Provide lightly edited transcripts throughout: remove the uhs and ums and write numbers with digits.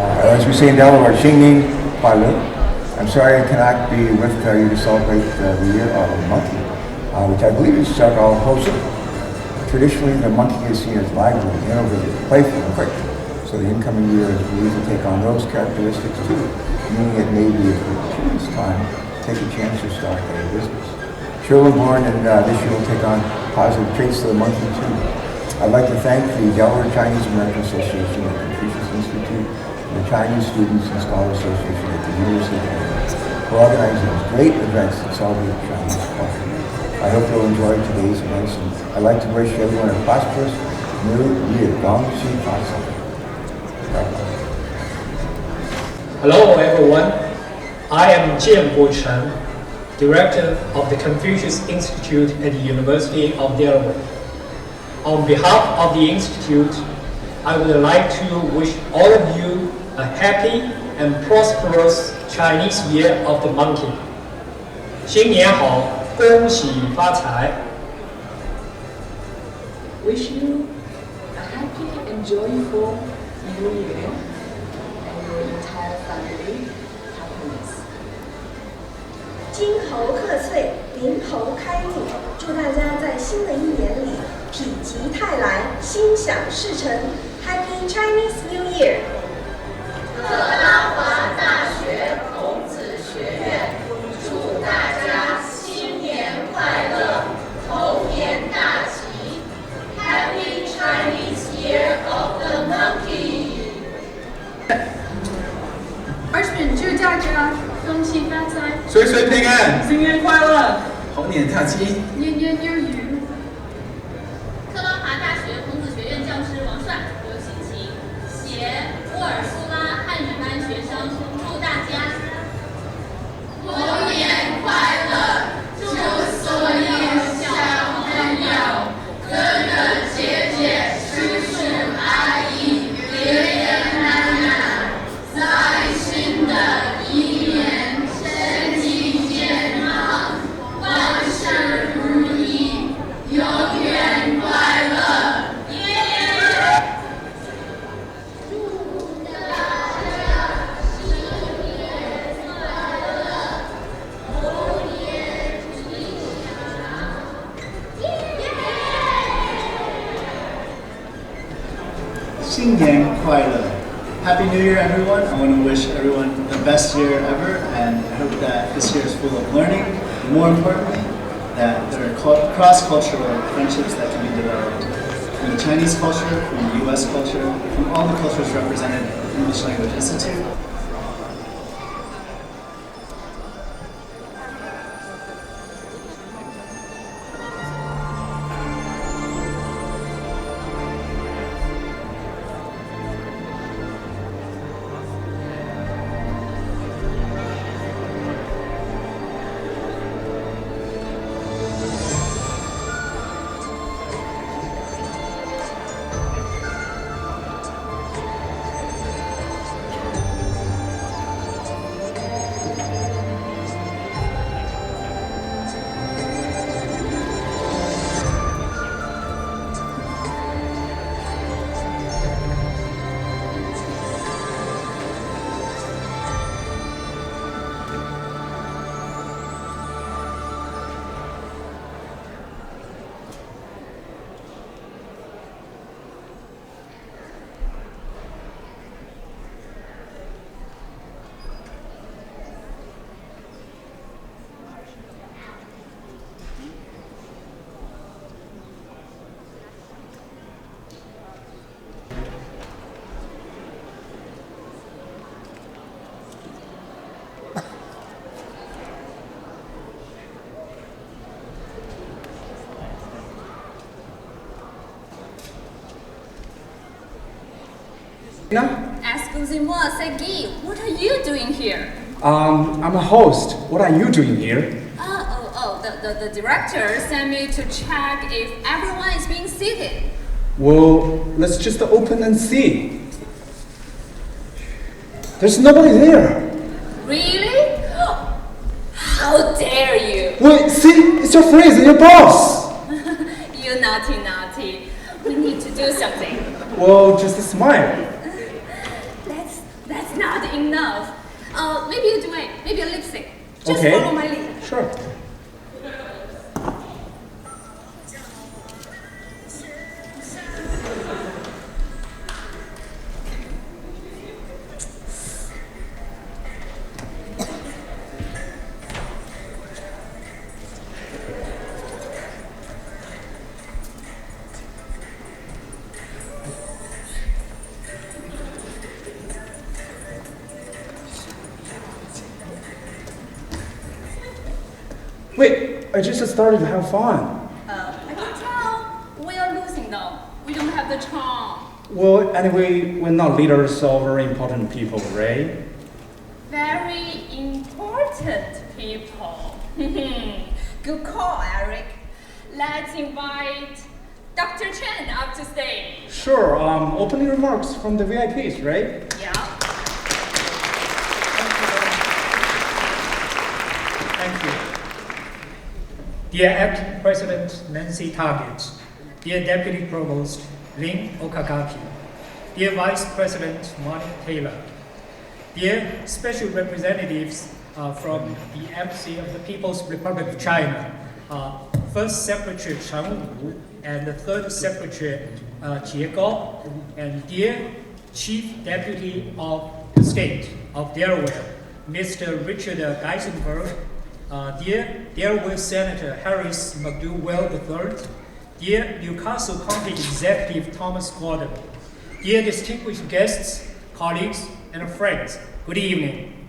As we say in Delaware, I'm sorry I cannot be with you to celebrate the year of the monkey, which I believe is our Hoshi. Traditionally, the monkey is seen as lively, innovative, playful, and quick. So the incoming year is believed to take on those characteristics too, meaning it may be a chance time to take a chance to start a business. Children born in this year will take on positive traits of the monkey too. I'd like to thank the Delaware Chinese American Association, the Confucius Institute, and the Chinese Students and Scholars Association at the University of Hongliang for organizing these great events that celebrate Chinese culture. I hope you'll enjoy today's events, and I'd like to wish everyone a prosperous New Year. Hello everyone, I am Jiang, Director of the Confucius Institute at the University of Delaware. On behalf of the Institute, I would like to wish all of you a happy and prosperous Chinese Year of the Monkey. 新年好，恭喜发财。 Wish you a happy and joyful New Year and your entire family happiness. 金猴贺岁，灵猴开运，祝大家在新的一年里否极泰来，心想事成。Happy Chinese New Year！ 特拉华大学孔子学院祝大家新年快乐，猴年大吉。Happy Chinese Year of the Monkey！ 20祝大家恭喜发财，岁岁平安，新年快乐，猴年大吉，年年有余。特拉华大学孔子学院教师王帅、刘欣晴携沃尔苏拉汉语班学生祝大家猴年快乐，祝所有小朋友、哥哥姐姐、叔叔阿姨、爷爷奶奶，在新的一年身体健康，万事如意，永远快乐。祝大家新年快乐，猴年吉祥。 新年快乐! Happy New Year, everyone. I want to wish everyone the best year ever, and I hope that this year is full of learning, and more importantly, that there are cross-cultural friendships that can be developed from the Chinese culture, from the US culture, from all the cultures represented at the English Language Institute. Excusez-moi, c'est Guy. What are you doing here? I'm a host. What are you doing here? The director sent me to check if everyone is being seated. Well, let's just open and see. There's nobody there. Really? How dare you? Wait, see, it's your friends and your boss. You naughty. We need to do something. Well, just smile. Let's enough. Maybe you do it. Maybe a lip sync. Just Okay. follow my lead. Sure. Wait, I just started to have fun. I can tell we are losing though. We don't have the charm. Well, anyway, we're not leaders or very important people, right? Very important people. Good call, Eric. Let's invite Dr. Chen up to stage. Sure, opening remarks from the VIPs, right? Yeah. Thank you. Dear Acting President Nancy Target, dear Deputy Provost Lin Okagaki, dear Vice President Monica Taylor, dear Special Representatives from the Embassy of the People's Republic of China, First Secretary Chang Wu and the Third Secretary Jiang, and dear Chief Deputy of the State of Delaware, Mr. Richard Geisenberg, dear Delaware Senator Harris McDowell III, dear Newcastle County Executive Thomas Gordon, dear distinguished guests, colleagues, and friends, good evening.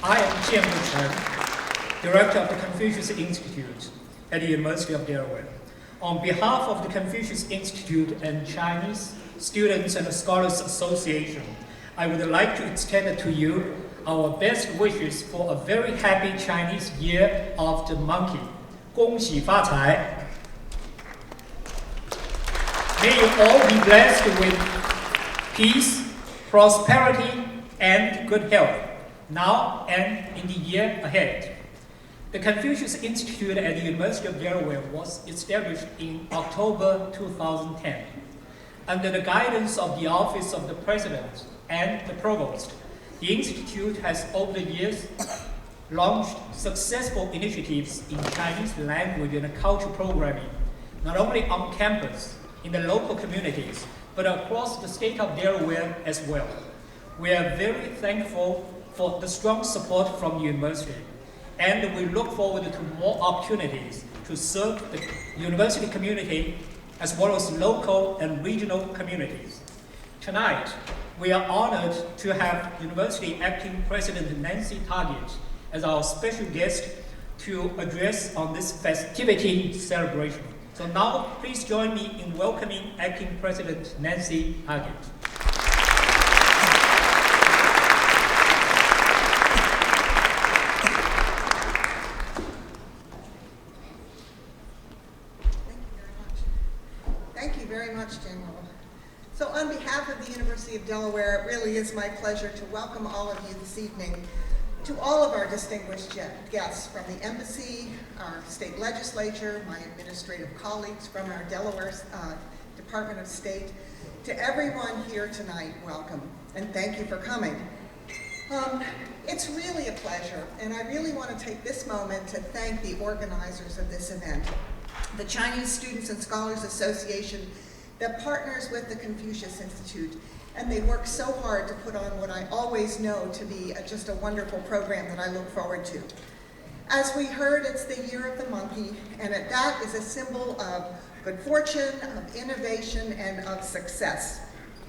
I am Jiang Chen, Director of the Confucius Institute at the University of Delaware. On behalf of the Confucius Institute and Chinese Students and Scholars Association, I would like to extend to you our best wishes for a very happy Chinese Year of the Monkey. 恭喜发财. May you all be blessed with peace, prosperity, and good health, now and in the year ahead. The Confucius Institute at the University of Delaware was established in October 2010. Under the guidance of the Office of the President and the Provost, the Institute has over the years launched successful initiatives in Chinese language and culture programming, not only on campus, in the local communities, but across the state of Delaware as well. We are very thankful for the strong support from the university, and we look forward to more opportunities to serve the university community as well as local and regional communities. Tonight, we are honored to have University Acting President Nancy Target as our special guest to address on this festivity celebration. So now, please join me in welcoming Acting President Nancy Target. Thank you very much, General. So on behalf of the University of Delaware, it really is my pleasure to welcome all of you this evening to all of our distinguished guests from the Embassy, our state legislature, my administrative colleagues from our Delaware Department of State. To everyone here tonight, welcome, and thank you for coming. It's really a pleasure, and I really want to take this moment to thank the organizers of this event, the Chinese Students and Scholars Association that partners with the Confucius Institute, and they work so hard to put on what I always know to be just a wonderful program that I look forward to. As we heard, it's the Year of the Monkey, and that is a symbol of good fortune, of innovation, and of success.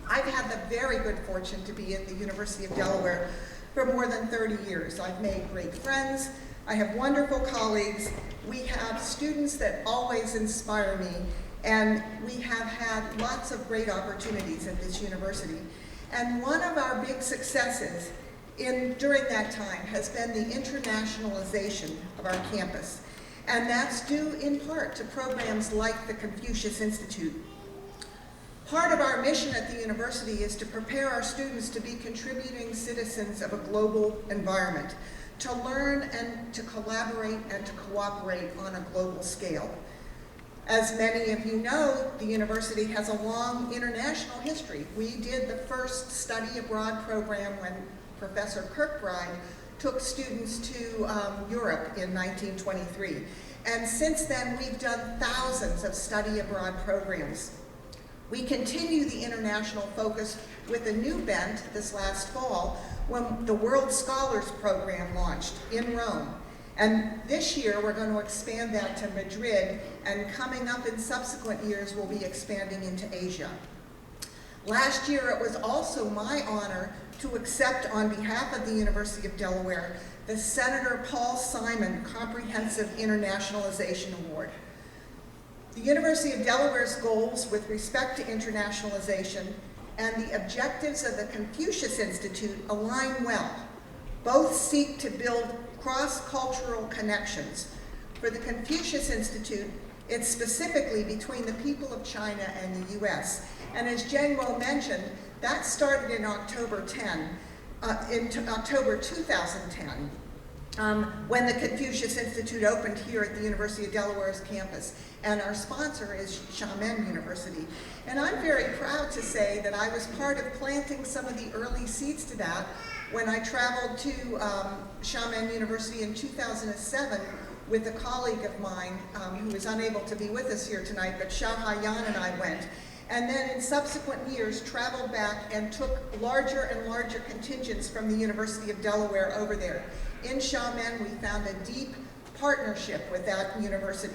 I've had the very good fortune to be at the University of Delaware for more than 30 years. I've made great friends. I have wonderful colleagues. We have students that always inspire me, and we have had lots of great opportunities at this university. And one of our big successes during that time has been the internationalization of our campus. And that's due in part to programs like the Confucius Institute. Part of our mission at the university is to prepare our students to be contributing citizens of a global environment, to learn and to collaborate and to cooperate on a global scale. As many of you know, the university has a long international history. We did the first study abroad program when Professor Kirkbride took students to Europe in 1923. And since then, we've done thousands of study abroad programs. We continue the international focus with a new bent this last fall when the World Scholars Program launched in Rome. And this year, we're going to expand that to Madrid, and coming up in subsequent years, we'll be expanding into Asia. Last year, it was also my honor to accept on behalf of the University of Delaware the Senator Paul Simon Comprehensive Internationalization Award. The University of Delaware's goals with respect to internationalization and the objectives of the Confucius Institute align well. Both seek to build cross-cultural connections. For the Confucius Institute, it's specifically between the people of China and the US. And as Jiang mentioned, that started in October 2010, when the Confucius Institute opened here at the University of Delaware's campus. And our sponsor is Xiamen University. And I'm very proud to say that I was part of planting some of the early seeds to that when I traveled to Xiamen University in 2007 with a colleague of mine who is unable to be with us here tonight, but Xiao Haiyan and I went. And then in subsequent years, traveled back and took larger and larger contingents from the University of Delaware over there. In Xiamen, we found a deep partnership with that university.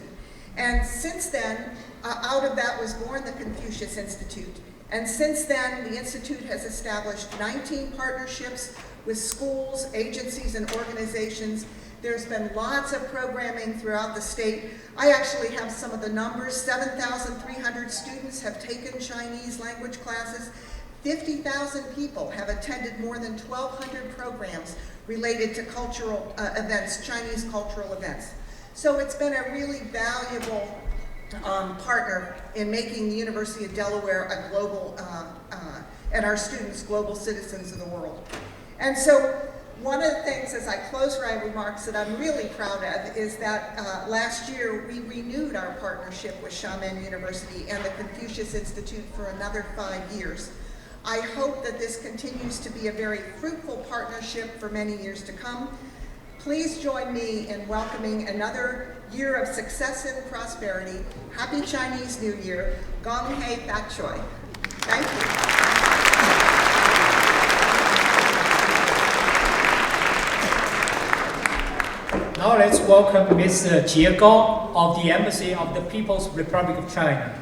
And since then, out of that was born the Confucius Institute. And since then, the Institute has established 19 partnerships with schools, agencies, and organizations. There's been lots of programming throughout the state. I actually have some of the numbers. 7,300 students have taken Chinese language classes. 50,000 people have attended more than 1,200 programs related to cultural events, Chinese cultural events. So it's been a really valuable partner in making the University of Delaware a global, and our students global citizens of the world. And so one of the things as I close my remarks that I'm really proud of is that last year we renewed our partnership with Xiamen University and the Confucius Institute for another 5 years. I hope that this continues to be a very fruitful partnership for many years to come. Please join me in welcoming another year of success and prosperity. Happy Chinese New Year. Gong Hei Fat Choi. Thank you. Now let's welcome Ms. Jie Gao of the Embassy of the People's Republic of China.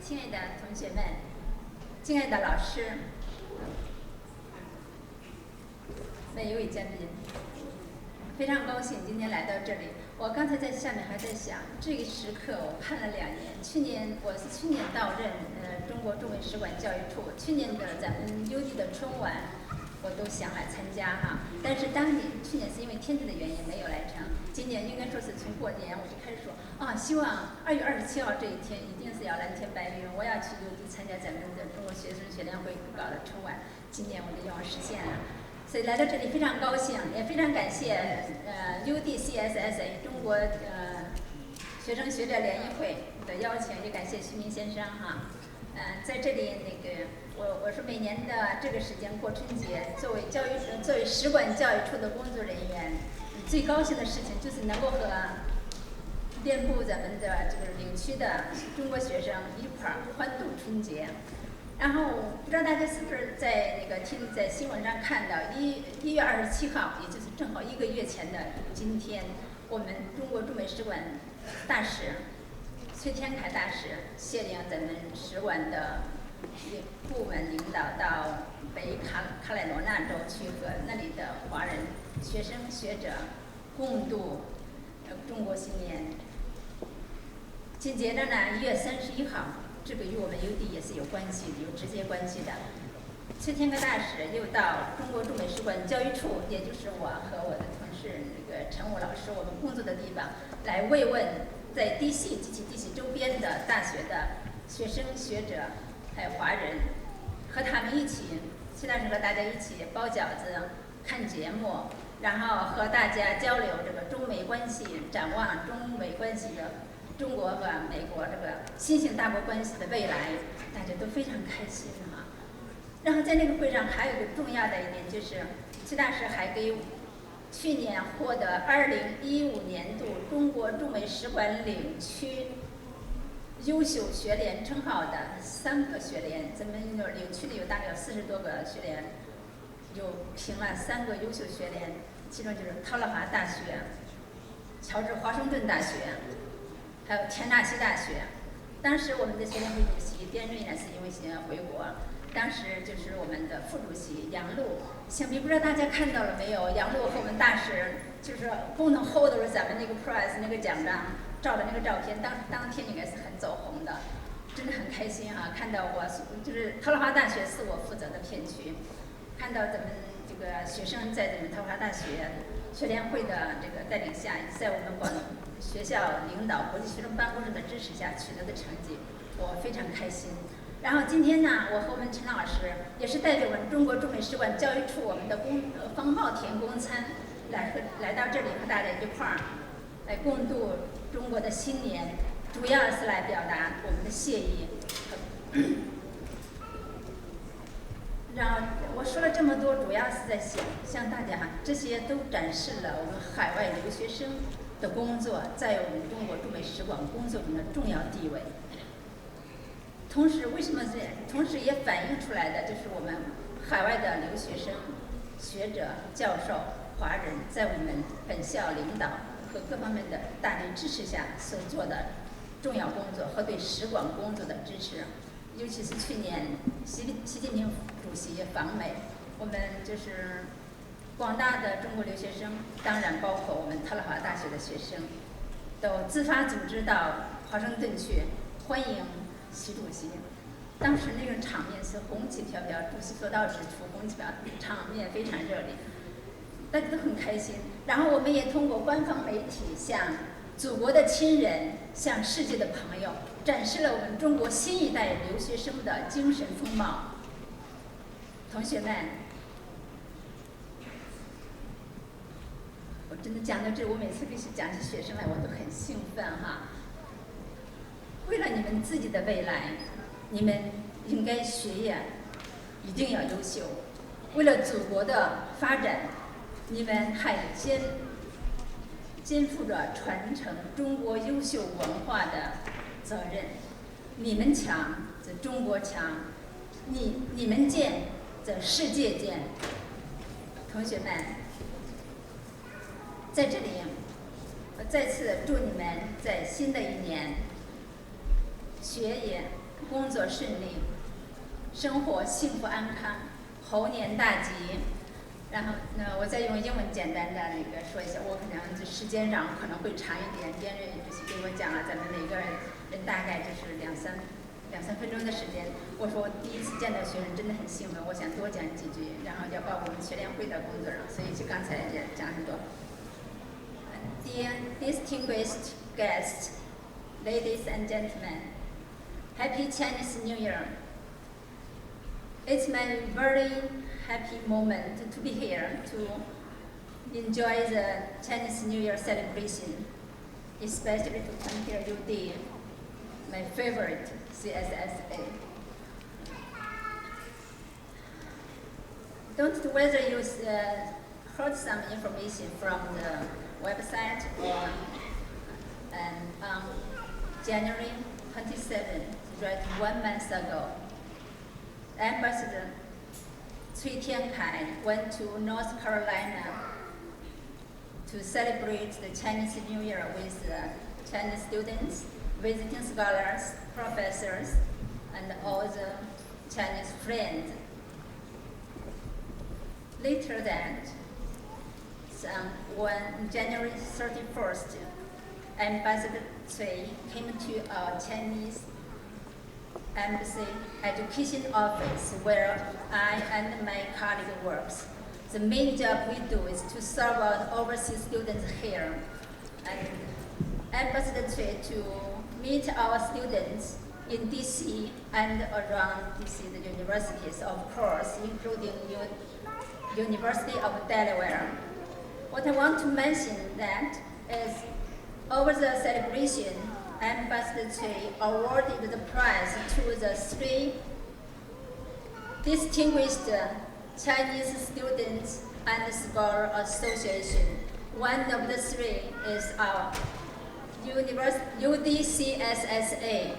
亲爱的同学们，敬爱的老师，每一位嘉宾，非常高兴今天来到这里。我刚才在下面还在想，这个时刻我盼了2年。我是去年到任中国驻美使馆教育处，去年的咱们UD的春晚，我都想来参加哈。但是去年是因为天气的原因没有来成。今年应该说是从过年我就开始说希望2月27号这一天一定是要蓝天白云，我要去UD参加咱们的中国学生学联会搞的春晚。今年我的愿望实现了，所以来到这里非常高兴，也非常感谢UDCSSA 中国学生学者联谊会的邀请，也感谢徐明先生哈。在这里我是每年的这个时间过春节，作为使馆教育处的工作人员，最高兴的事情就是能够和遍布咱们的这个领区的中国学生一块儿欢度春节。然后不知道大家是不是在在新闻上看到1月27号，也就是正好1个月前的今天，我们中国驻美使馆大使崔天凯大使谢领咱们使馆的部门领导到北卡罗来纳州去和那里的华人学生学者共度中国新年。紧接着呢，1月31号，这个与我们 UD 也是有关系的，有直接关系的。崔天歌大使又到中国驻美使馆教育处，也就是我和我的同事那个陈武老师我们工作的地方，来慰问在 DC 及其 DC 周边的大学的学生、学者，还有华人，和他们一起，崔大使和大家一起包饺子、看节目，然后和大家交流这个中美关系，展望中美关系的中国和美国这个新型大国关系的未来，大家都非常开心啊。然后在那个会上还有一个重要的一点就是，崔大使还给去年获得2015年度中国驻美使馆领区优秀学联称号的3个学联，咱们领区里有大概有40多个学联，有评了3个优秀学联，其中就是特勒华大学、乔治华盛顿大学，还有田纳西大学。当时我们的学联会主席边瑞呢是因为回国，当时就是我们的副主席杨璐，想必不知道大家看到了没有？杨璐和我们大使就是共同 hold 着咱们那个 prize 那个奖章，照的那个照片，当天应该是很走红的，真的很开心啊！看到我就是特勒华大学是我负责的片区，看到咱们这个学生在咱们特勒华大学学联会的这个带领下，在我们学校领导、国际学生办公室的支持下取得的成绩，我非常开心。然后今天呢，我和我们陈老师也是代表我们中国驻美使馆教育处我们的方茂田公参来到这里和大家一块儿来共度中国的新年，主要是来表达我们的谢意。然后我说了这么多，主要是在向大家，这些都展示了我们海外留学生的工作在我们中国驻美使馆工作中的重要地位。同时，为什么这样？同时也反映出来的就是我们海外的留学生、学者、教授、华人在我们本校领导和各方面的大力支持下所做的重要工作和对使馆工作的支持。尤其是去年习近平主席访美，我们就是广大的中国留学生，当然包括我们特勒华大学的学生，都自发组织到华盛顿去欢迎习主席。当时那种场面是红旗飘飘，主席所到之处红旗飘飘，场面非常热烈，大家都很开心。然后我们也通过官方媒体向祖国的亲人、向世界的朋友展示了我们中国新一代留学生的精神风貌。同学们，我真的讲到这，我每次必须讲起学生来，我都很兴奋哈。为了你们自己的未来，你们应该学业一定要优秀。为了祖国的发展，你们还肩负着传承中国优秀文化的责任。你们强则中国强，你们健则世界健。同学们，在这里，我再次祝你们在新的一年学业、工作顺利，生活幸福安康，猴年大吉。然后呢，我再用英文简单的说一下，我可能时间上可能会长一点。边瑞主席给我讲了，咱们每个人大概就是两三分钟的时间。我说我第一次见到学生真的很兴奋，我想多讲几句，然后要报我们学联会的工作上，所以就刚才也讲很多。Dear distinguished guests, ladies and gentlemen, Happy Chinese New Year! It's my very happy moment to be here to enjoy the Chinese New Year celebration, especially to come here UD, my favorite CSSA. Don't know whether you heard some information from the website or on January 27th, right 1 month ago, Ambassador Cui Tiankai went to North Carolina to celebrate the Chinese New Year with Chinese students, visiting scholars, professors, and all the Chinese friends. Later that, on January 31st, Ambassador Cui came to our Chinese Embassy Education Office, where I and my colleague works. The main job we do is to serve our overseas students here, and ambassador to meet our students in DC and around DC, the universities, of course, including University of Delaware. What I want to mention that is, over the celebration, Ambassador Cui awarded the prize to the 3 distinguished Chinese Students and Scholar Association. One of the 3 is our UDCSSA.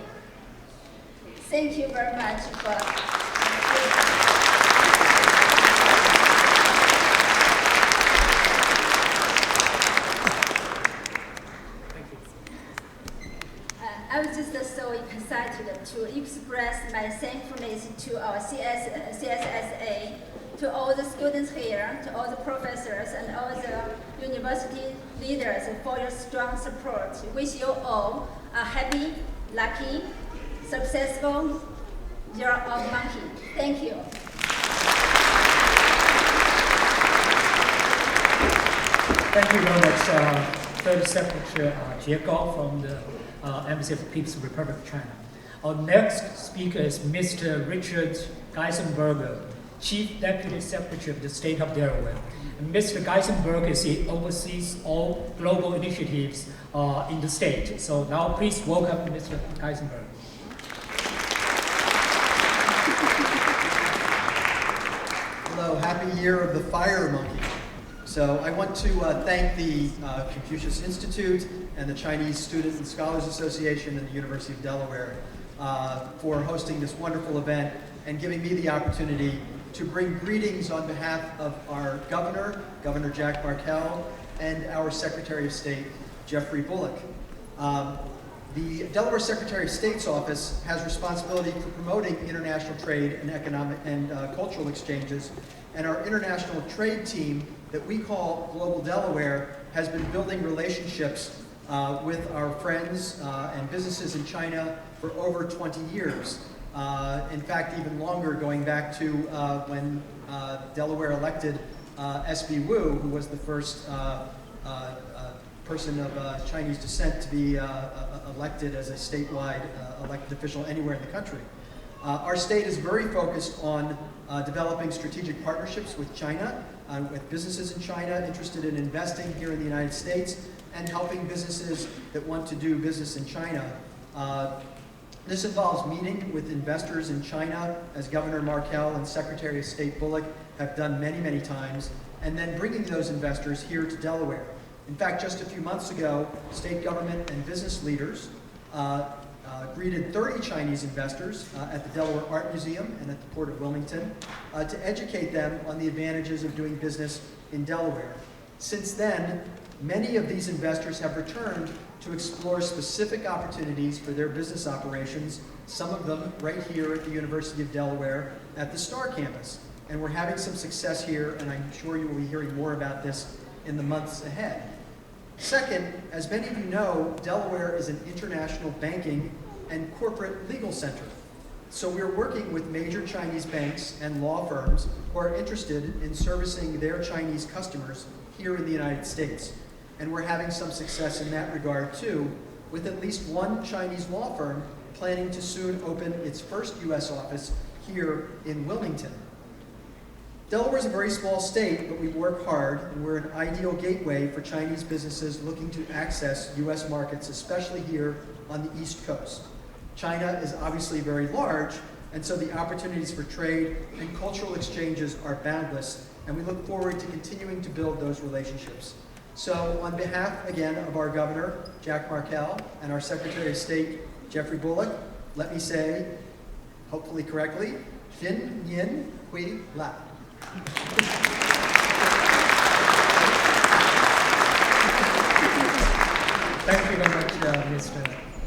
Thank you very much for I was just so excited to express my thankfulness to our CSSA, to all the students here, to all the professors and all the university leaders for your strong support. Wish you all a happy, lucky, successful Year of Monkey. Thank you. Thank you very much, Third Secretary Jiang from the Embassy of the People's Republic of China. Our next speaker is Mr. Richard Geisenberger, Chief Deputy Secretary of the State of Delaware. And Mr. Geisenberger oversees all global initiatives in the state. So now please welcome Mr. Geisenberger. Hello, happy Year of the Fire Monkey. So I want to thank the Confucius Institute and the Chinese Students and Scholars Association and the University of Delaware for hosting this wonderful event and giving me the opportunity to bring greetings on behalf of our governor, Governor Jack Markell, and our Secretary of State, Jeffrey Bullock. The Delaware Secretary of State's office has responsibility for promoting international trade and economic and cultural exchanges, and our international trade team that we call Global Delaware has been building relationships with our friends and businesses in China for over 20 years. In fact, even longer, going back to when Delaware elected S.B. Wu, who was the first person of Chinese descent to be elected as a statewide elected official anywhere in the country. Our state is very focused on developing strategic partnerships with China, with businesses in China interested in investing here in the United States, and helping businesses that want to do business in China. This involves meeting with investors in China, as Governor Markell and Secretary of State Bullock have done many, many times, and then bringing those investors here to Delaware. In fact, just a few months ago, state government and business leaders greeted 30 Chinese investors at the Delaware Art Museum and at the Port of Wilmington to educate them on the advantages of doing business in Delaware. Since then, many of these investors have returned to explore specific opportunities for their business operations, some of them right here at the University of Delaware at the Star Campus. And we're having some success here, and I'm sure you will be hearing more about this in the months ahead. Second, as many of you know, Delaware is an international banking and corporate legal center. So we're working with major Chinese banks and law firms who are interested in servicing their Chinese customers here in the United States. And we're having some success in that regard too, with at least one Chinese law firm planning to soon open its first U.S. office here in Wilmington. Delaware is a very small state, but we work hard, and we're an ideal gateway for Chinese businesses looking to access U.S. markets, especially here on the East Coast. China is obviously very large, and so the opportunities for trade and cultural exchanges are boundless, and we look forward to continuing to build those relationships. So on behalf, again, of our Governor, Jack Markell, and our Secretary of State, Jeffrey Bullock, let me say, hopefully correctly, Xin Yin Hui La. Thank you very much, Mr.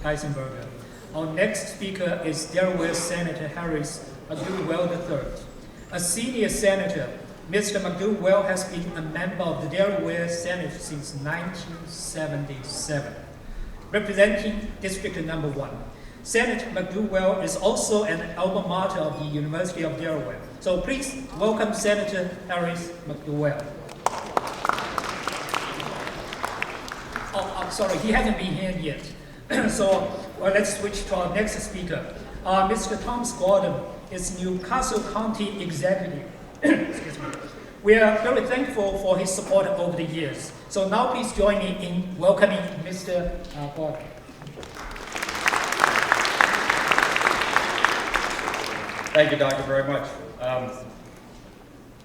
Geisenberger. Our next speaker is Delaware Senator Harris McDowell III. A senior senator, Mr. McDowell has been a member of the Delaware Senate since 1977, representing District Number 1. Senator McDowell is also an alma mater of the University of Delaware. So please welcome Senator Harris McDowell. Oh, I'm sorry, he hasn't been here yet. So let's switch to our next speaker. Mr. Thomas Gordon is Newcastle County Executive. Excuse me. We are very thankful for his support over the years. So now please join me in welcoming Mr. Gordon. Thank you, Doctor, very much. I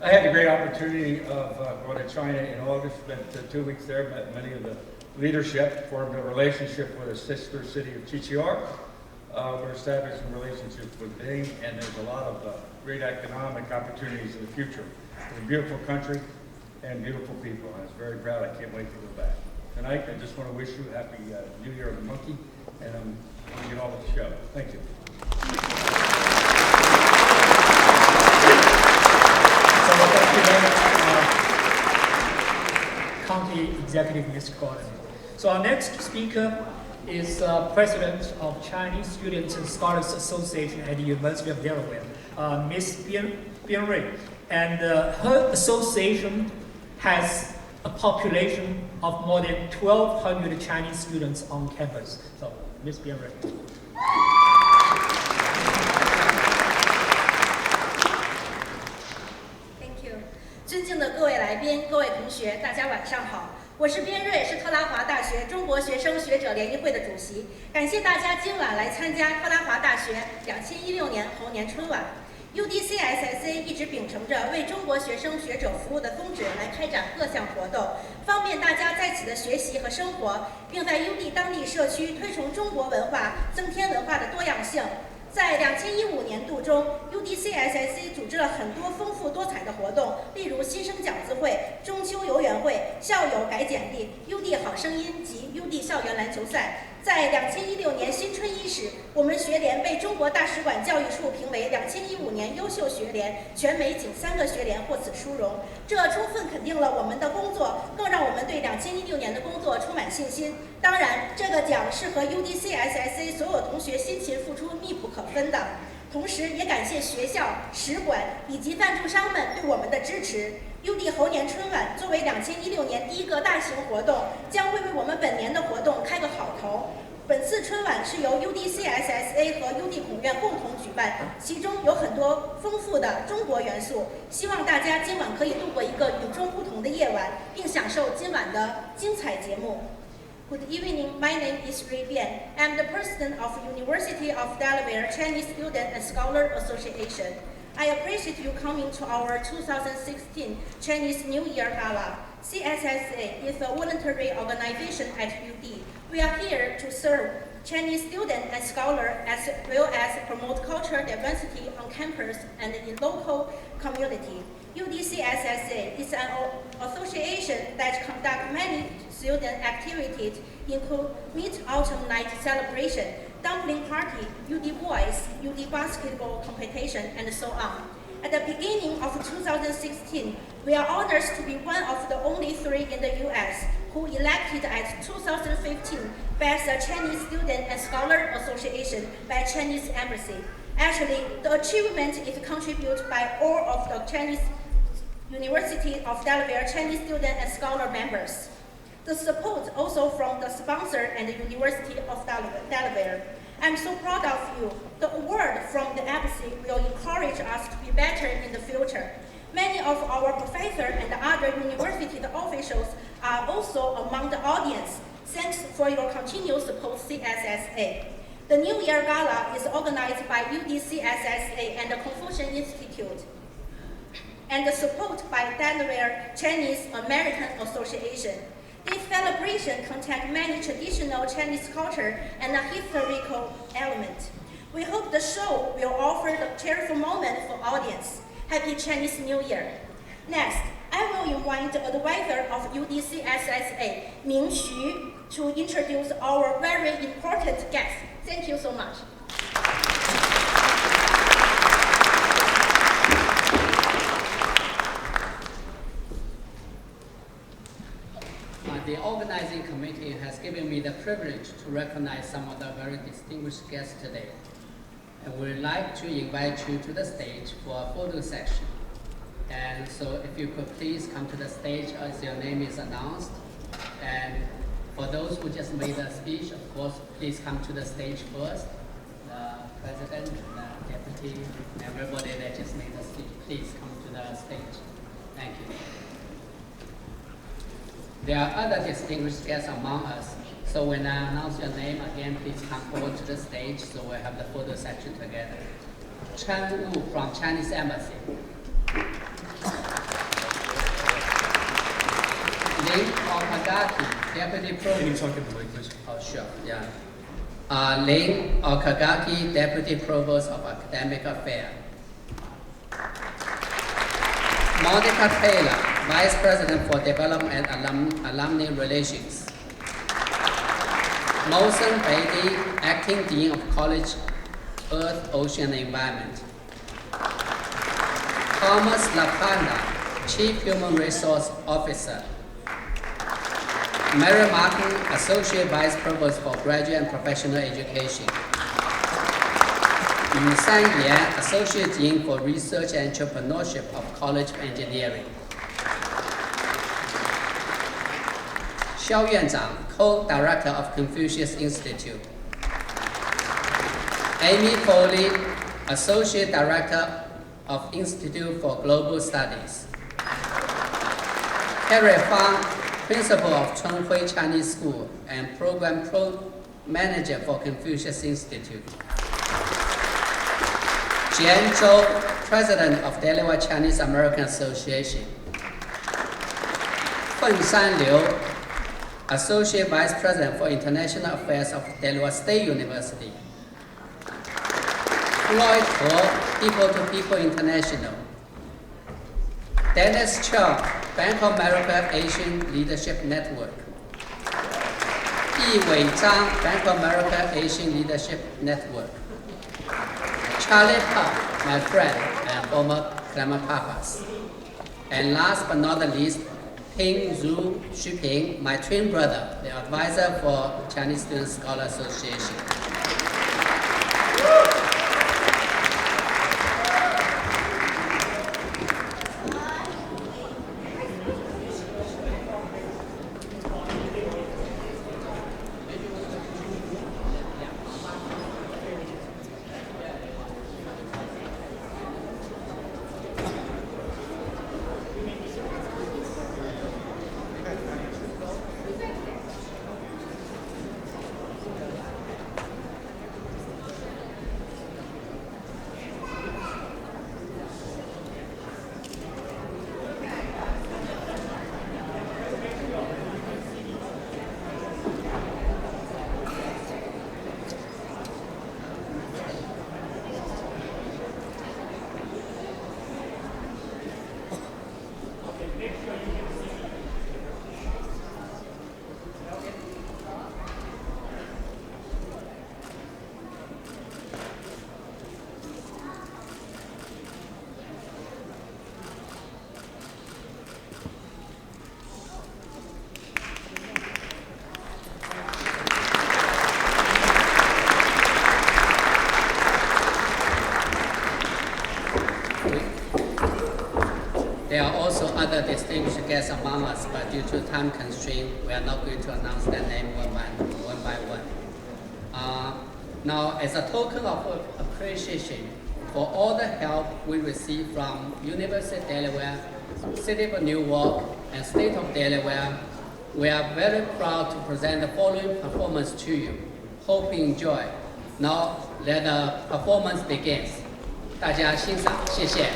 had the great opportunity of going to China in August, spent 2 weeks there, met many of the leadership, formed a relationship with a sister city of Qiqihar. We're establishing relationships with Beijing, and there's a lot of great economic opportunities in the future. It's a beautiful country and beautiful people. I was very proud. I can't wait to go back. Tonight, I just want to wish you a happy New Year of the Monkey, and I'm going to get on with the show. Thank you. So thank you very much, County Executive Mr. Gordon. So our next speaker is President of Chinese Students and Scholars Association at the University of Delaware, Ms. Bian Rui. And her association has a population of more than 1,200 Chinese students on campus. So, Ms. Bian Rui. 尊敬的各位来宾、各位同学，大家晚上好。我是边瑞，是特拉华大学中国学生学者联谊会的主席。感谢大家今晚来参加特拉华大学2016年猴年春晚。UDCISSA 一直秉承着为中国学生学者服务的宗旨来开展各项活动，方便大家在此的学习和生活，并在 UD 当地社区推崇中国文化，增添文化的多样性。 在2015年度中 ，UDCISSA 组织了很多丰富多彩的活动，例如新生饺子会、中秋游园会、校友改简历、UD 好声音及 UD 校园篮球赛。在2016年新春伊始，我们学联被中国大使馆教育处评为2015年优秀学联，全美仅3个学联获此殊荣。这充分肯定了我们的工作，更让我们对2016年的工作充满信心。当然，这个奖是和 UDCISSA 所有同学辛勤付出密不可分的。 同时，也感谢学校、使馆以及赞助商们对我们的支持。UD 猴年春晚作为2016年第1个大型活动，将会为我们本年的活动开个好头。本次春晚是由 UDCISSA 和 UD 孔院共同举办，其中有很多丰富的中国元素。希望大家今晚可以度过一个与众不同的夜晚，并享受今晚的精彩节目。 Good evening, my name is Rui Bian. I'm the president of University of Delaware Chinese Student and Scholar Association. I appreciate you coming to our 2016 Chinese New Year Gala. CSSA is a voluntary organization at UD. We are here to serve Chinese students and scholars as well as promote cultural diversity on campus and in local community. UDCISSA is an association that conducts many student activities, include Mid-Autumn Night Celebration, Dumpling Party, UD Boys, UD Basketball Competition, and so on. At the beginning of 2016, we are honored to be one of the only 3 in the U.S. who elected as 2015 Best Chinese Student and Scholar Association by Chinese Embassy. Actually, the achievement is contributed by all of the Chinese University of Delaware Chinese Student and Scholar members. The support also from the sponsor and the University of Delaware. I'm so proud of you. The award from the embassy will encourage us to be better in the future. Many of our professors and other university officials are also among the audience. Thanks for your continued support, CSSA. The New Year Gala is organized by UDCSSA and the Confucian Institute, and support by Delaware Chinese American Association. This celebration contains many traditional Chinese culture and a historical element. We hope the show will offer the cheerful moment for audience. Happy Chinese New Year. Next, I will invite the advisor of UDCSSA, Ming Xu, to introduce our very important guest. Thank you so much. the organizing committee has given me the privilege to recognize some of the very distinguished guests today. And we'd like to invite you to the stage for a photo section. And so if you could please come to the stage as your name is announced. And for those who just made a speech, of course, please come to the stage first. The president, the deputy, everybody that just made a speech, please come to the stage. Thank you. There are other distinguished guests among us. So when I announce your name again, please come forward to the stage so we'll have the photo section together. Chen Wu from Chinese Embassy. Ling Okagaki, Deputy Provost. Can you talk into the mic, please? Oh, sure, yeah. Ling Okagaki, Deputy Provost of Academic Affairs. Monica Taylor, Vice President for Development and Alumni Relations. Mohsen Beatty, Acting Dean of College, Earth, Ocean and Environment. Thomas Lapanda, Chief Human Resource Officer. Mary Martin, Associate Vice Provost for Graduate and Professional Education. Yu San Yan, Associate Dean for Research and Entrepreneurship of College of Engineering. Xiao Yuanzhang, Co-Director of Confucius Institute. Amy Foley, Associate Director of Institute for Global Studies. Harry Fang, Principal of Chunhui Chinese School and Program Manager for Confucius Institute. Jiang Zhou, President of Delaware Chinese American Association. Fengshan Liu, Associate Vice President for International Affairs of Delaware State University. Floyd He, People to People International. Dennis Chung, Bank of America Asian Leadership Network. Yi Wei Zhang, Bank of America Asian Leadership Network. Charlie Park, my friend and former Clement Papas. And last but not the least, Ping Zhu Xuping, my twin brother, the advisor for Chinese Student Scholar Association. There are also other distinguished guests among us, but due to time constraint, we are not going to announce their name one by one. Now, as a token of appreciation for all the help we received from University of Delaware, City of Newark, and State of Delaware, we are very proud to present the following performance to you. Hope you enjoy. Now, let the performance begin. 大家欣赏，谢谢。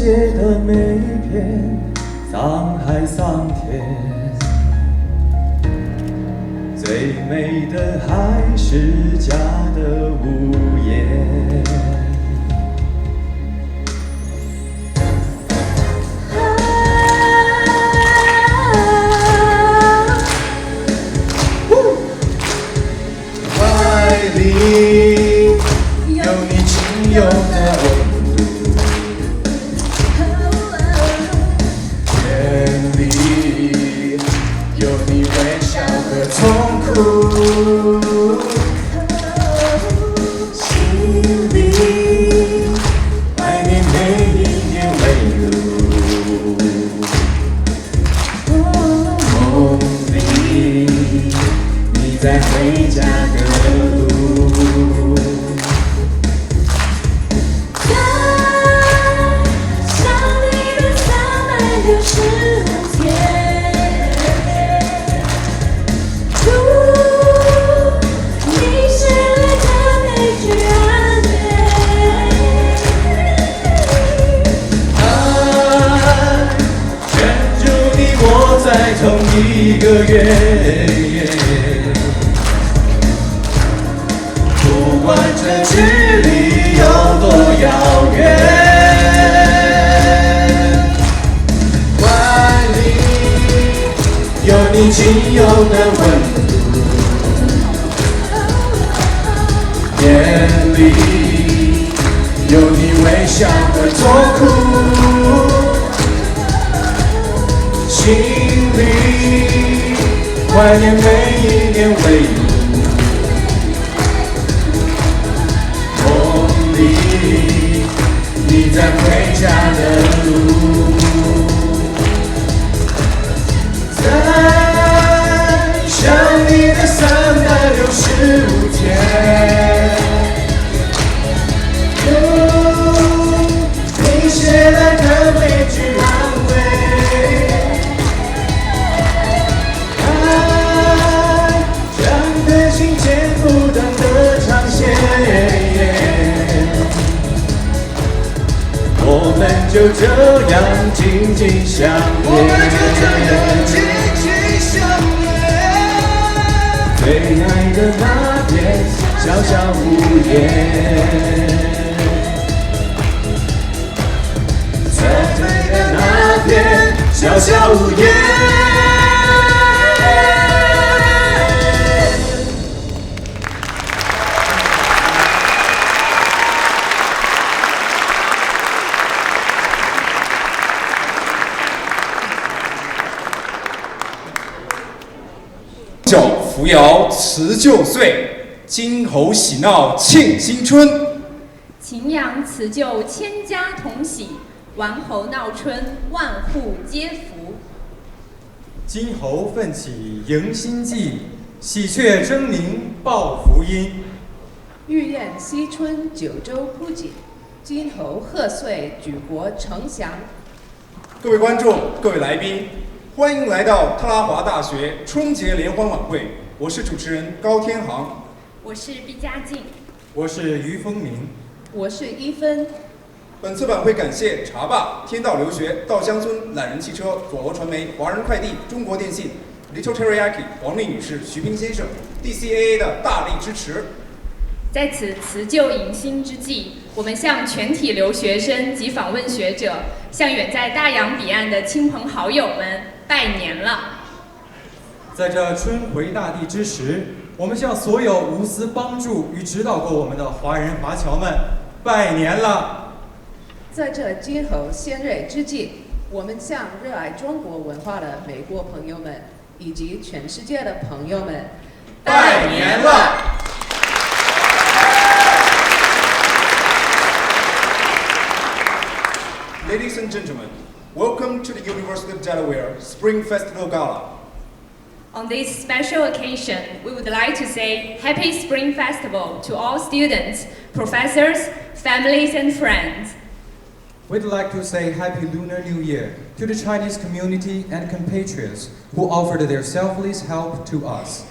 写的每一篇沧海桑田，最美的还是家的屋檐。怀里有你仅有的温度，眼里有你微笑和痛苦，心里怀念每一年围炉，梦里你在回家的路。在同一个月，不管这距离有多遥远，怀里有你仅有的温度，眼里有你微笑和痛苦，心里怀念每一年围炉，梦里你在回家的路，在想你的365天，你写来的每句安慰。不断的长线，我们就这样紧紧相连，最爱的那片小小屋檐，最爱的那片小小屋檐。酒扶摇辞旧岁，金猴喜闹庆新春。秦阳辞旧千家同喜，顽猴闹春万户皆福。金猴奋起迎新季，喜鹊争鸣报福音。玉燕惜春九州铺锦，金猴贺岁举国呈祥。各位观众，各位来宾，欢迎来到特拉华大学春节联欢晚会。我是主持人高天航，我是毕佳静，我是于峰明，我是一芬。本次晚会感谢茶爸、天道留学、稻香村、懒人汽车、佐罗传媒、华人快递、中国电信、Little Teriyaki、王丽女士、徐平先生、DCAA 的大力支持。在此辞旧迎新之际，我们向全体留学生及访问学者，向远在大洋彼岸的亲朋好友们拜年了。在这春回大地之时，我们向所有无私帮助与指导过我们的华人华侨们拜年了。在这金猴献瑞之际，我们向热爱中国文化的美国朋友们以及全世界的朋友们拜年了。Ladies and gentlemen, welcome to the University of Delaware Spring Festival Gala. On this special occasion, we would like to say Happy Spring Festival to all students, professors, families, and friends. We'd like to say Happy Lunar New Year to the Chinese community and compatriots who offered their selfless help to us.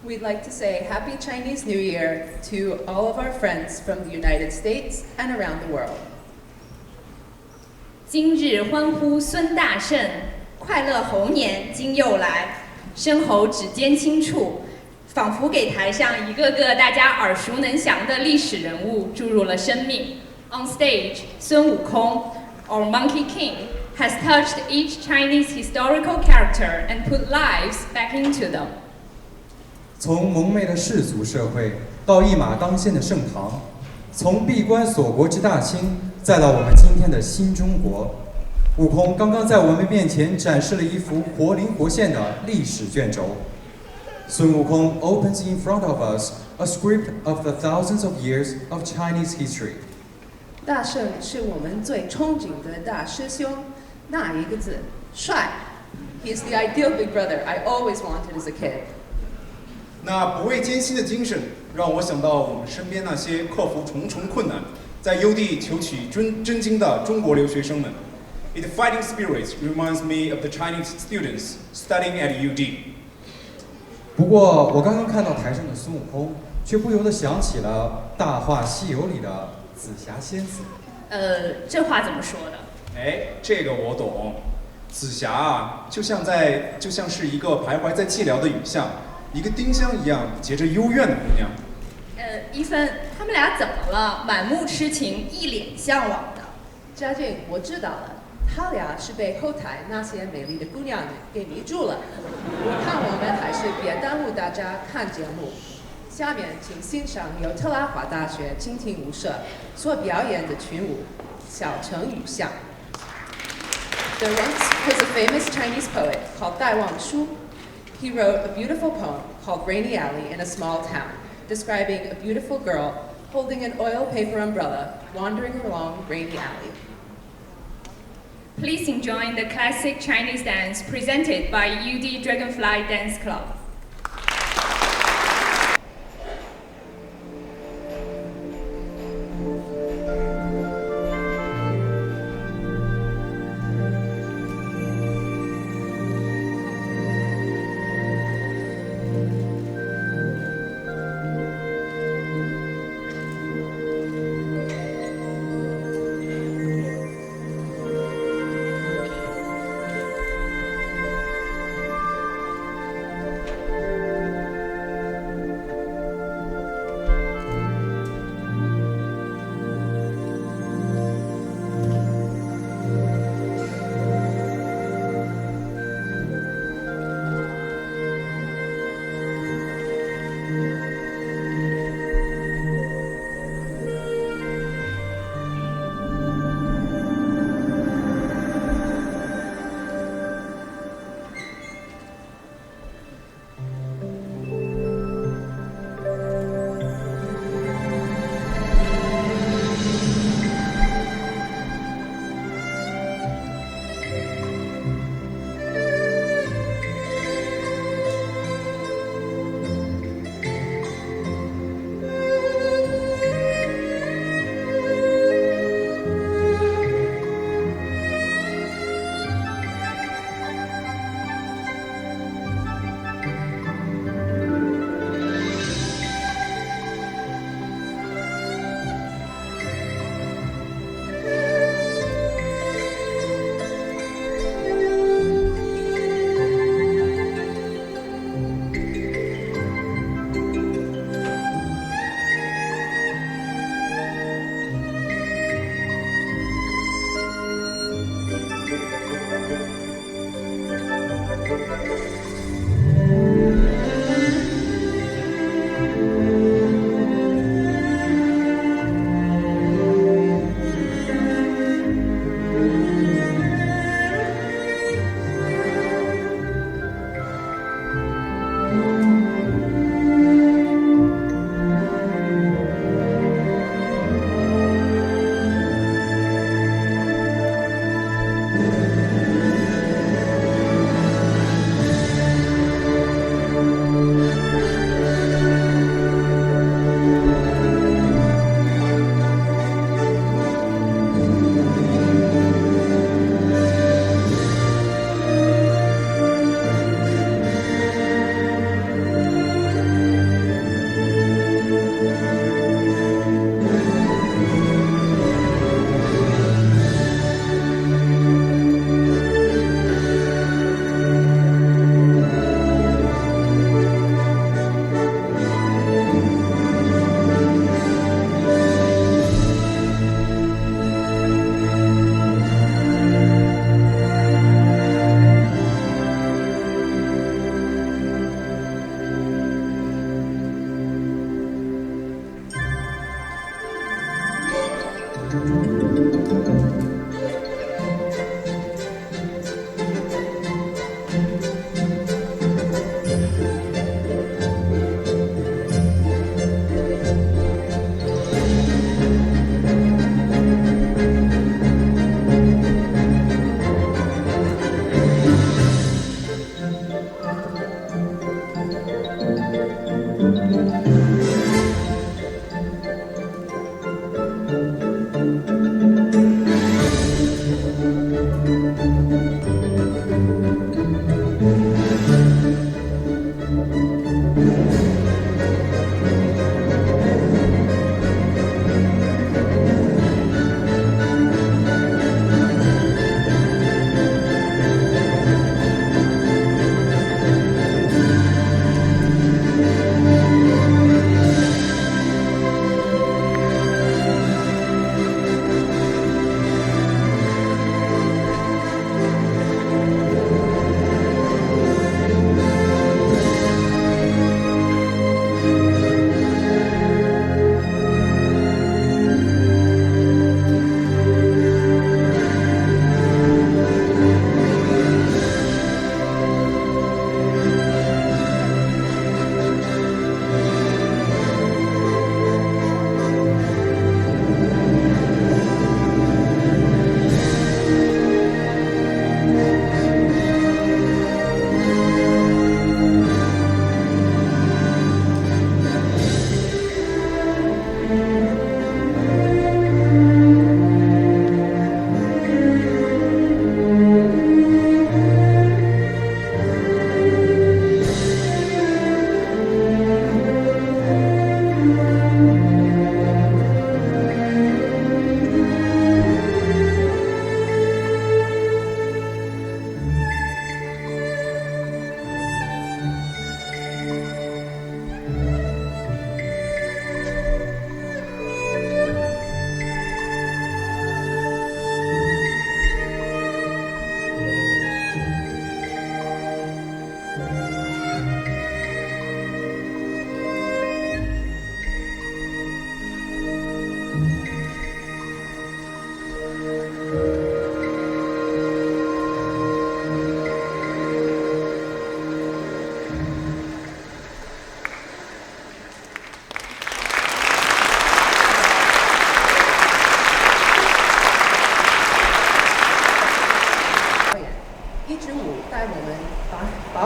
We'd like to say Happy Chinese New Year to all of our friends from the United States and around the world. 今日欢呼孙大圣，快乐猴年今又来。申猴指尖轻触，仿佛给台上一个个大家耳熟能详的历史人物注入了生命。On stage, 孙悟空, or Monkey King, has touched each Chinese historical character and put lives back into them. 从蒙昧的世俗社会到一马当先的盛唐，从闭关锁国之大清，再到我们今天的新中国，悟空刚刚在我们面前展示了一幅活灵活现的历史卷轴。孙悟空 opens in front of us a script of the thousands of years of Chinese history. 大圣是我们最憧憬的大师兄，那一个字，帅。He is the ideal big brother I always wanted as a kid. 那不畏艰辛的精神，让我想到我们身边那些克服重重困难，在UD求取真经的中国留学生们。Its fighting spirit reminds me of the Chinese students studying at UD. 不过，我刚刚看到台上的孙悟空，却不由得想起了《大话西游》里的紫霞仙子。这话怎么说的？哎，这个我懂。紫霞啊，就像是一个徘徊在寂寥的雨巷，一个丁香一样结着幽怨的姑娘。一芬，他们俩怎么了？满目痴情，一脸向往的。嘉靖，我知道了，他俩是被后台那些美丽的姑娘给迷住了。看我们还是别耽误大家看节目。下面请欣赏由特拉华大学蜻蜓舞社所表演的群舞《小城雨巷》。There once was a famous Chinese poet called Dai Wangshu. He wrote a beautiful poem called Rainy Alley in a small town, describing a beautiful girl holding an oil paper umbrella wandering along Rainy Alley. Please enjoy the classic Chinese dance presented by UD Dragonfly Dance Club.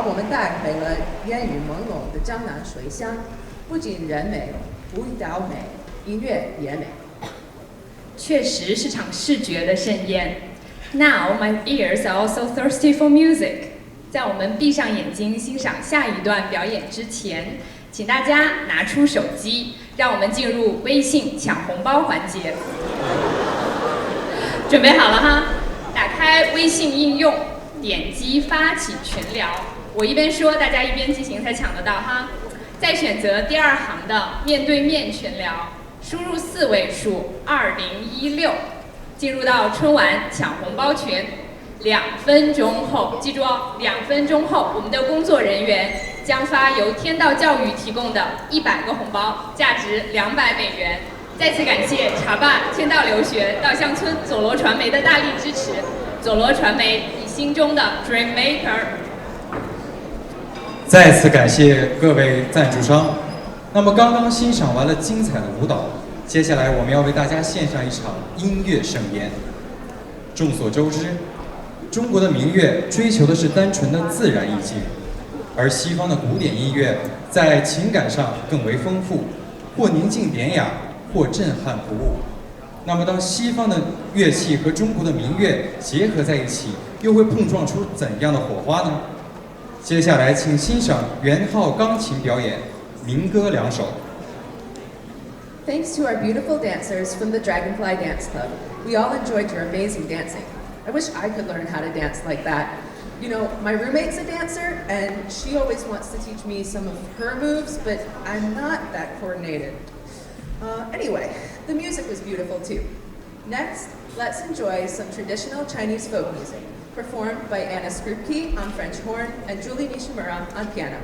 我们带回了烟雨朦胧的江南水乡，不仅人美，舞蹈美，音乐也美。确实是场视觉的盛宴。Now my ears are also thirsty for music。在我们闭上眼睛欣赏下一段表演之前，请大家拿出手机，让我们进入微信抢红包环节。准备好了哈，打开微信应用，点击发起群聊。我一边说，大家一边进行才抢得到哈。再选择第2行的面对面群聊，输入4位数2016，进入到春晚抢红包群。2分钟后，记住哦，2分钟后，我们的工作人员将发由天道教育提供的100个红包，价值200美元。再次感谢茶爸、天道留学、稻香村、佐罗传媒的大力支持。佐罗传媒，你心中的 Dream Maker。再次感谢各位赞助商。那么刚刚欣赏完了精彩的舞蹈，接下来我们要为大家献上一场音乐盛宴。众所周知，中国的民乐追求的是单纯的自然意境，而西方的古典音乐在情感上更为丰富，或宁静典雅，或震撼不误。那么当西方的乐器和中国的民乐结合在一起，又会碰撞出怎样的火花呢？接下来请欣赏元浩钢琴表演民歌2首。 Thanks to our beautiful dancers from the Dragonfly Dance Club, we all enjoyed your amazing dancing. I wish I could learn how to dance like that. You know, my roommate's a dancer, and she always wants to teach me some of her moves, but I'm not that coordinated. Anyway, the music was beautiful too. Next, let's enjoy some traditional Chinese folk music, performed by Anna Skrupke on French horn and Julie Nishimura on piano.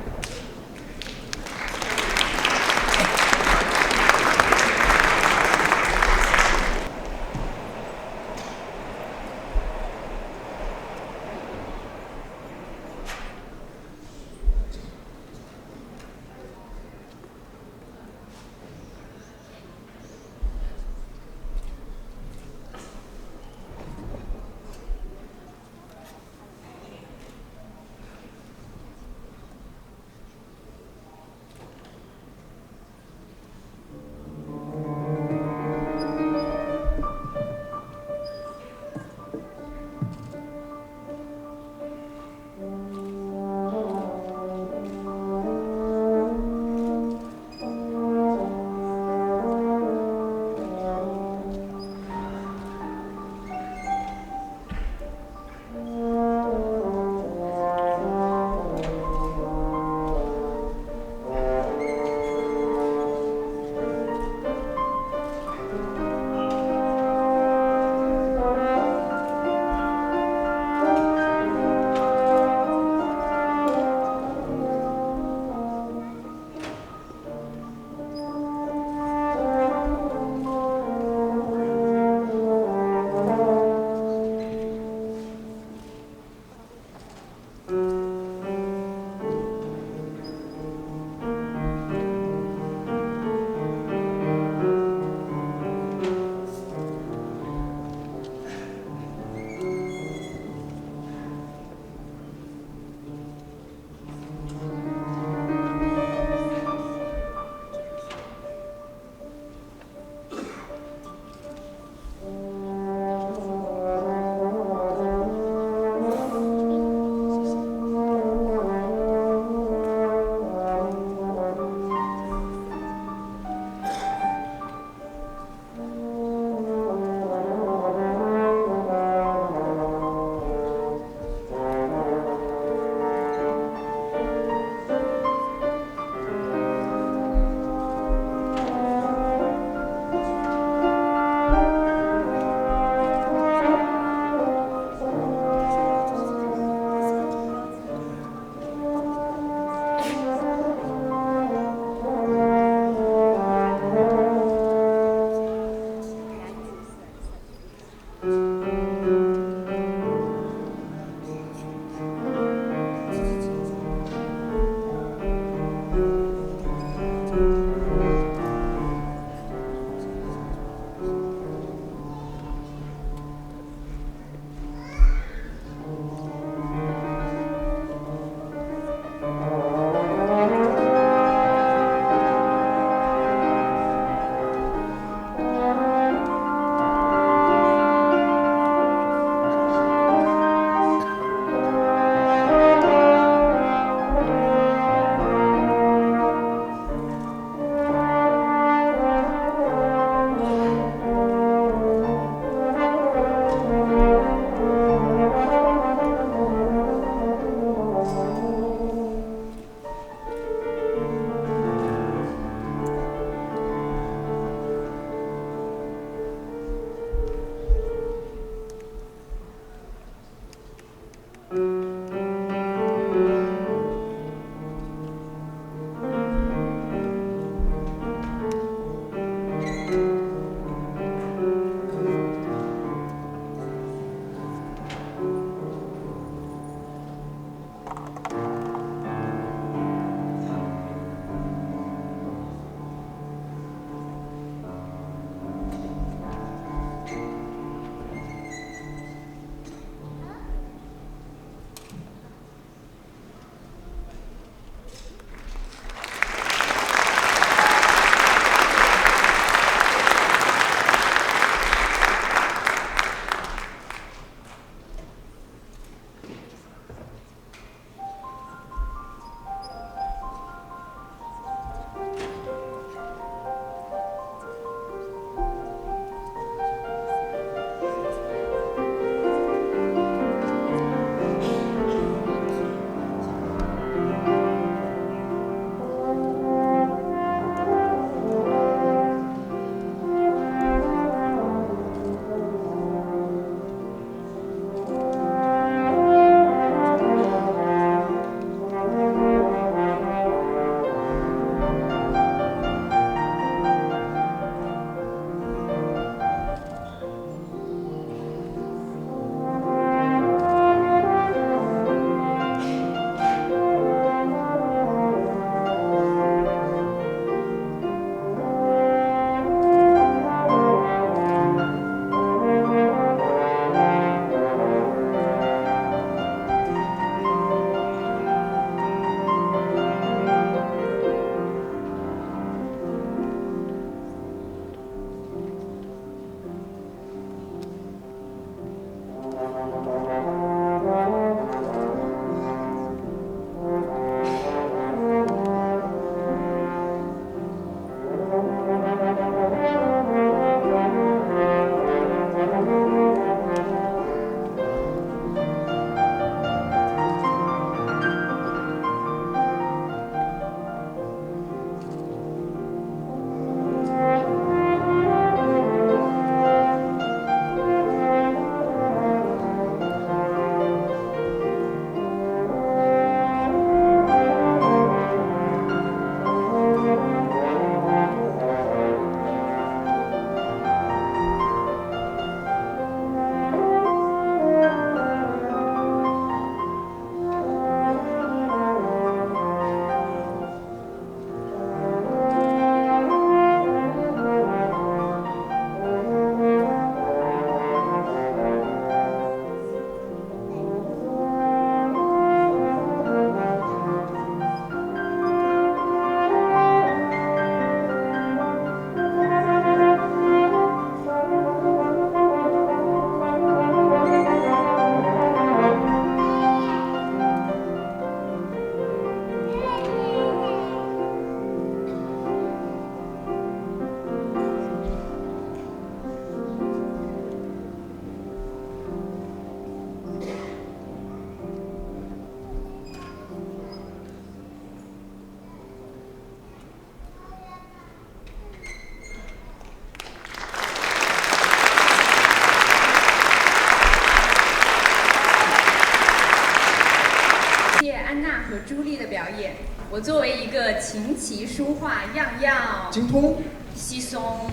我作为一个琴棋书画样样精通、稀松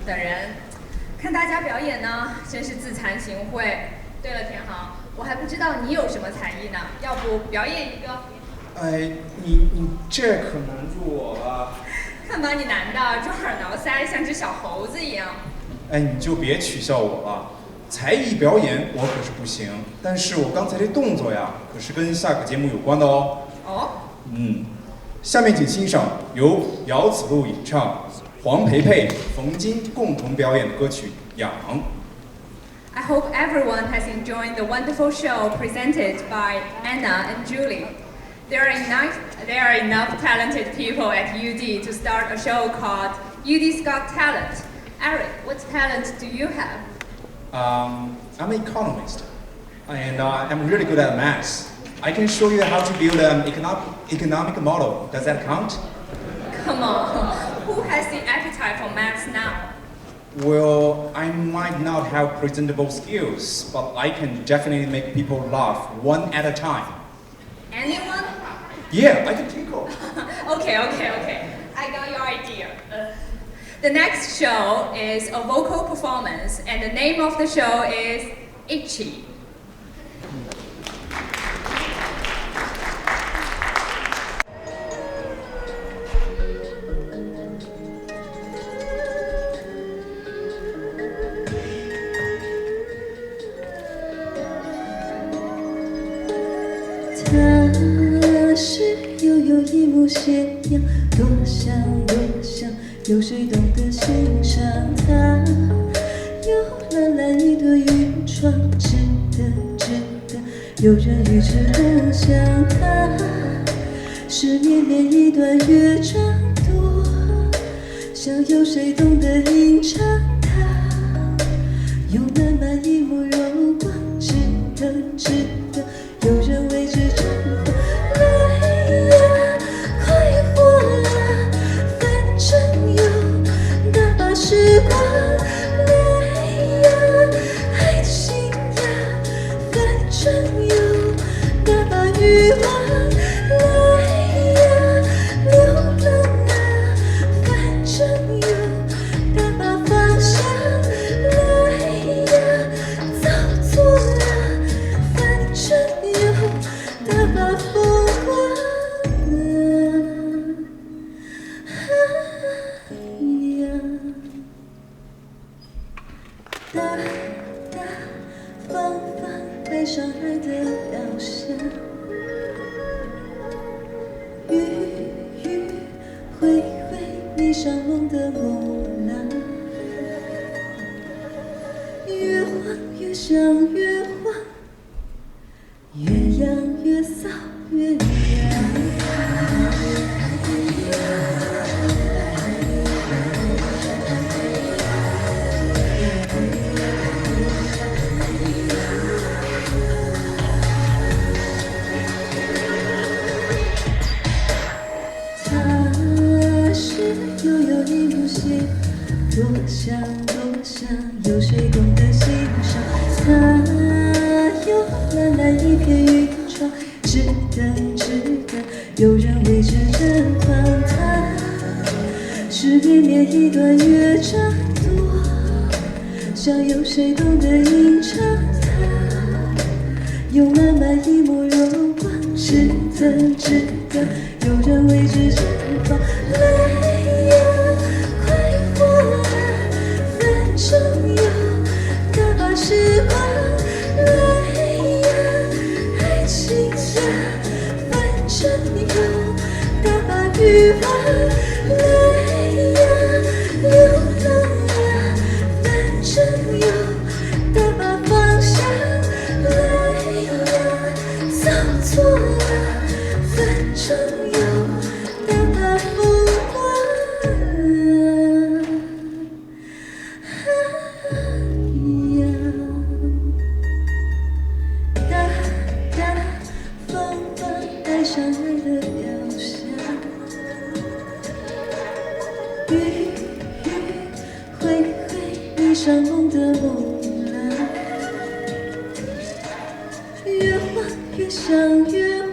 的人，看大家表演呢，真是自惭形秽。对了，田航，我还不知道你有什么才艺呢，要不表演一个？哎，你这可难住我了。看把你难的抓耳挠腮，像只小猴子一样。哎，你就别取笑我了。才艺表演我可是不行，但是我刚才这动作呀，可是跟下个节目有关的哦。哦。下面请欣赏由姚子路演唱、黄培培、冯金共同表演的歌曲《痒》。I hope everyone has enjoyed the wonderful show presented by Anna and Julie. There are enough talented people at UD to start a show called UD's Got Talent. Eric, what talent do you have? I'm an economist, and I'm really good at maths. I can show you how to build an economic model. Does that count? Come on, who has the appetite for maths now? Well, I might not have presentable skills, but I can definitely make people laugh one at a time. Anyone? Yeah, I can tinkle. Okay. I got your idea. The next show is a vocal performance, and the name of the show is Itchy.它是悠悠一幕斜阳，多香多香，有谁懂得欣赏它？有蓝蓝一朵云窗，值得值得，有人与之共享它。是绵绵一段乐章，多想有谁懂得吟唱它？有满满一幕柔光，值得值得，有人为之绽放。来呀，快活啊，反正有大把时光。来呀，爱情呀，反正有大把欲望。来呀，流浪啊，反正有大把方向。来呀，走错了，反正有大把风光。大大方方带上爱的表象，雨雨挥挥迷上梦的梦郎，越晃越想越晃，越痒越骚越痒。它是悠悠一幕斜，多香多香，有谁懂得欣赏？它有蓝蓝一片云窗，值得值得，有人为之绽放它。是绵绵一段乐章，多想有谁懂得吟唱它。有满满一幕柔光，值得值得，有人为之绽放。来呀，快活啊，反正有大把时光。来呀，爱情呀，反正有大把欲望。来呀，流浪啊，反正有大把方向。来呀，走错了，反正有大把风光。大大方方带上爱的表象，雨雨挥挥迷上梦的梦郎，越晃越想越